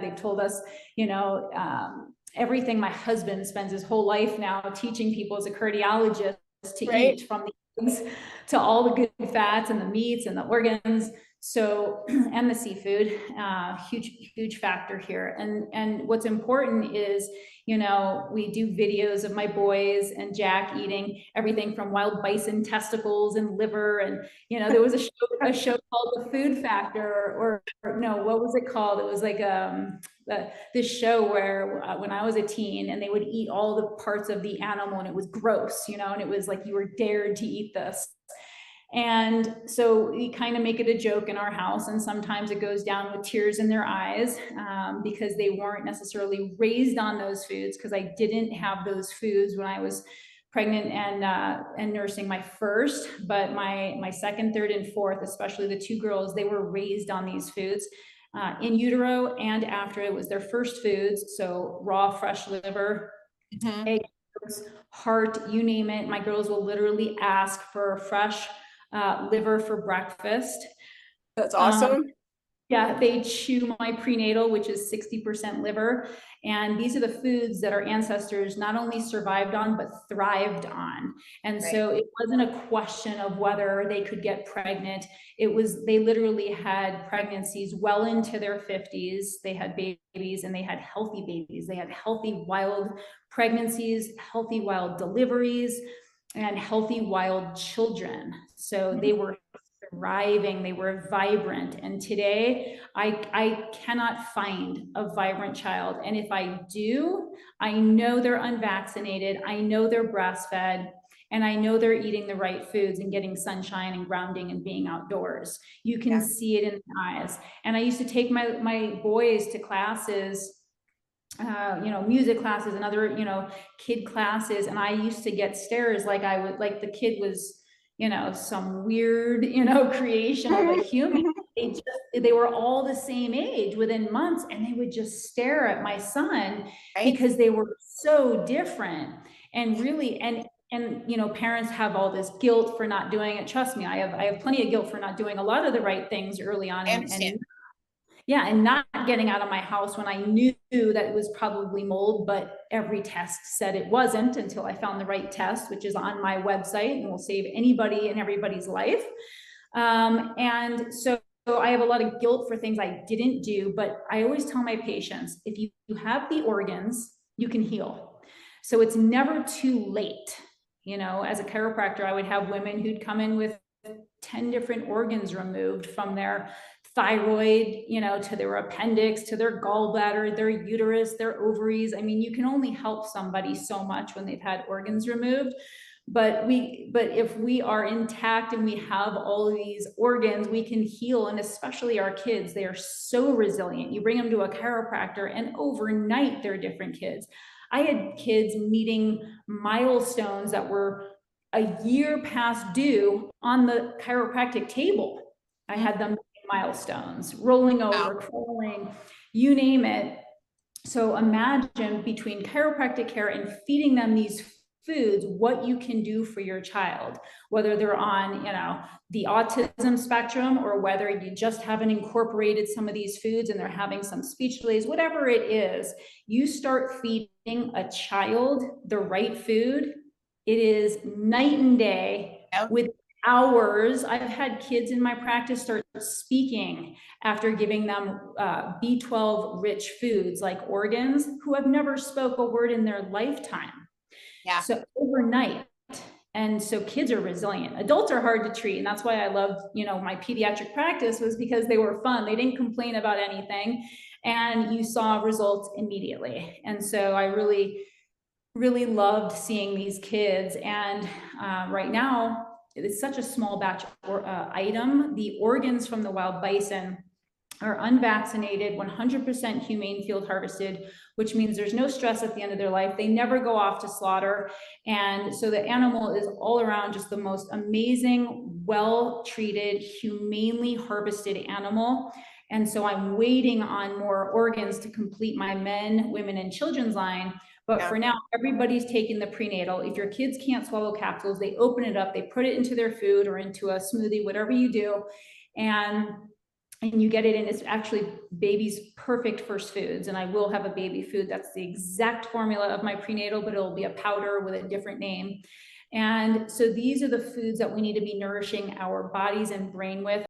They've told us, everything. My husband spends his whole life now teaching people as a cardiologist to eat, from the eggs to all the good fats and the meats and the organs. So, and the seafood, huge factor here. And what's important is, we do videos of my boys and Jack eating everything from wild bison testicles and liver. And, there was a show called The Food Factor, or no, what was it called? It was like, this show where when I was a teen, and they would eat all the parts of the animal, and it was gross, and it was like you were dared to eat this. And so we kind of make it a joke in our house, and sometimes it goes down with tears in their eyes, because they weren't necessarily raised on those foods, because I didn't have those foods when I was pregnant and nursing my first, but my second, third, and fourth, especially the two girls, they were raised on these foods. In utero and after, it was their first foods. So raw, fresh liver, eggs, heart, you name it. My girls will literally ask for fresh liver for breakfast. That's awesome. Yeah, they chew my prenatal, which is 60% liver. And these are the foods that our ancestors not only survived on, but thrived on. And so it wasn't a question of whether they could get pregnant. It was, they literally had pregnancies well into their 50s. They had babies, and they had healthy babies. They had healthy wild pregnancies, healthy wild deliveries, and healthy wild children. So they were thriving, they were vibrant. And today I cannot find a vibrant child. And if I do, I know they're unvaccinated, I know they're breastfed, and I know they're eating the right foods and getting sunshine and grounding and being outdoors. You can see it in the eyes. And I used to take my boys to classes, music classes and other, kid classes. And I used to get stares like the kid was, some weird, creation of a human. They were all the same age within months, and they would just stare at my son because they were so different. And really, and parents have all this guilt for not doing it. Trust me, I have plenty of guilt for not doing a lot of the right things early on, and not getting out of my house when I knew that it was probably mold, but every test said it wasn't, until I found the right test, which is on my website and will save anybody and everybody's life. And so I have a lot of guilt for things I didn't do, but I always tell my patients, if you have the organs, you can heal. So it's never too late. As a chiropractor, I would have women who'd come in with 10 different organs removed, from their thyroid, to their appendix, to their gallbladder, their uterus, their ovaries. I mean, you can only help somebody so much when they've had organs removed. But if we are intact and we have all of these organs, we can heal. And especially our kids, they are so resilient. You bring them to a chiropractor, and overnight they're different kids. I had kids meeting milestones that were a year past due on the chiropractic table. I had them milestones, rolling over, crawling, you name it. So imagine, between chiropractic care and feeding them these foods, what you can do for your child, whether they're on, the autism spectrum, or whether you just haven't incorporated some of these foods and they're having some speech delays, whatever it is. You start feeding a child the right food, it is night and day. With hours, I've had kids in my practice start speaking after giving them B12 rich foods like organs, who have never spoke a word in their lifetime. So overnight. And so kids are resilient. Adults are hard to treat. And that's why I loved, my pediatric practice, was because they were fun. They didn't complain about anything, and you saw results immediately. And so I really loved seeing these kids. And right now, it's such a small batch item. The organs from the wild bison are unvaccinated, 100% humane field harvested, which means there's no stress at the end of their life. They never go off to slaughter. And so the animal is all around just the most amazing, well-treated, humanely harvested animal. And so I'm waiting on more organs to complete my men, women, and children's line. But for now, everybody's taking the prenatal. If your kids can't swallow capsules, they open it up, they put it into their food or into a smoothie, whatever you do. And and you get it, and it's actually baby's perfect first foods. And I will have a baby food that's the exact formula of my prenatal, but it'll be a powder with a different name. And so these are the foods that we need to be nourishing our bodies and brain with.